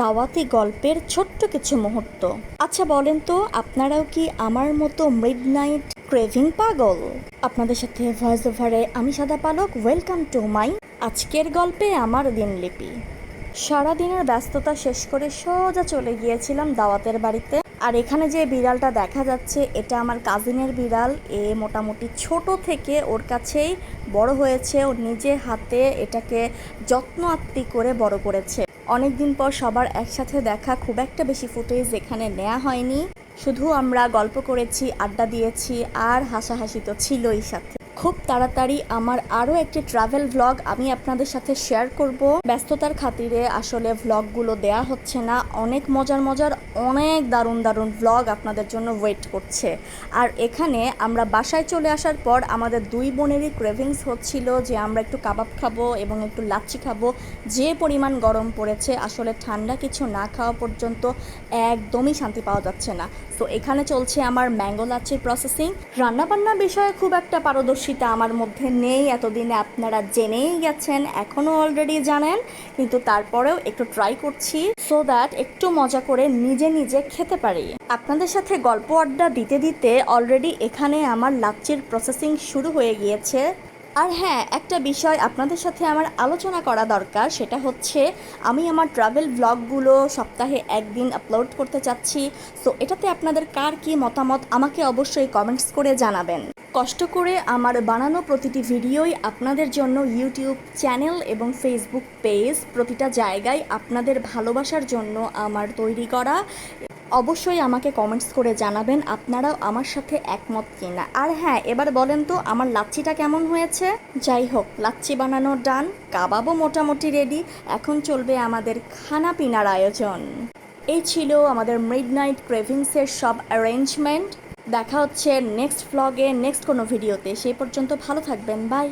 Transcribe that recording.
দাওয়াতি গল্পের ছোট্ট কিছু মুহূর্ত। আচ্ছা বলেন তো, আপনারাও কি আমার মতো মিডনাইট ক্রেভিং পাগল? আপনাদের সাথে ভয়েস ওভারে আমি সাদা পালক। ওয়েলকাম টু মাই আজকের গল্পে আমার দিনলিপি। সারাদিনের ব্যস্ততা শেষ করে সোজা চলে গিয়েছিলাম দাওয়াতের বাড়িতে। আর এখানে যে বিড়ালটা দেখা যাচ্ছে, এটা আমার কাজিনের বিড়াল। মোটামুটি ছোট থেকে ওর কাছেই বড় হয়েছে। ও নিজে হাতে এটাকে যত্ন আত্তি করে বড় করেছে। অনেক দিন পর সবার একসাথে দেখা, খুব একটা বেশি ফুটেজ এখানে নেওয়া হয়নি। শুধু আমরা গল্প করেছি, আড্ডা দিয়েছি, আর হাসাহাসি তো ছিলই সাথে। খুব তাড়াতাড়ি আমার আরও একটি ট্রাভেল ভ্লগ আমি আপনাদের সাথে শেয়ার করব। ব্যস্ততার খাতিরে আসলে ভ্লগগুলো দেয়া হচ্ছে না। অনেক মজার অনেক দারুণ ভ্লগ আপনাদের জন্য ওয়েট করছে। আর এখানে আমরা বাসায় চলে আসার পর আমাদের দুই বোনেরই ক্রেভিংস হচ্ছিল যে আমরা একটু কাবাব খাবো এবং একটু লাচ্ছি খাবো। যে পরিমাণ গরম পড়েছে, আসলে ঠান্ডা কিছু না খাওয়া পর্যন্ত একদমই শান্তি পাওয়া যাচ্ছে না। তো এখানে চলছে আমার ম্যাঙ্গো লাচ্ছির প্রসেসিং। রান্নাবান্নার বিষয়ে খুব একটা পারদর্শিতা আমার মধ্যে নেই। এতদিনে আপনারা জেনেই গেছেন, এখনও অলরেডি জানেন, কিন্তু তারপরেও একটু ট্রাই করছি সো দ্যাট একটু মজা করে নিজে খেতে পারি। আপনাদের সাথে গল্প আড্ডা দিতে দিতে অলরেডি এখানে আমার লাচ্ছির প্রসেসিং শুরু হয়ে গিয়েছে। আর হ্যাঁ, একটা বিষয় আপনাদের সাথে আমার আলোচনা করা দরকার, সেটা হচ্ছে আমি আমার ট্রাভেল ব্লগগুলো সপ্তাহে একদিন আপলোড করতে চাচ্ছি। সো এটাতে আপনাদের কার কী মতামত আমাকে অবশ্যই কমেন্টস করে জানাবেন। কষ্ট করে আমার বানানো প্রতিটি ভিডিওই আপনাদের জন্য ইউটিউব চ্যানেল এবং ফেসবুক পেজ, প্রতিটা জায়গায় আপনাদের ভালোবাসার জন্য আমার তৈরি করা। অবশ্যই আমাকে কমেন্টস করে জানাবেন আপনারাও আমার সাথে একমত কিনা। আর হ্যাঁ, এবার বলেন তো আমার লাচ্ছিটা কেমন হয়েছে? যাই হোক, লাচ্ছি বানানো ডান, কাবাবও মোটামুটি রেডি। এখন চলবে আমাদের খানা পিনার আয়োজন। এই ছিল আমাদের মিডনাইট ক্রেভিংসের সব অ্যারেঞ্জমেন্ট। দেখা হচ্ছে নেক্সট ভ্লগে, নেক্সট কোনো ভিডিওতে। সেই পর্যন্ত ভালো থাকবেন, বাই।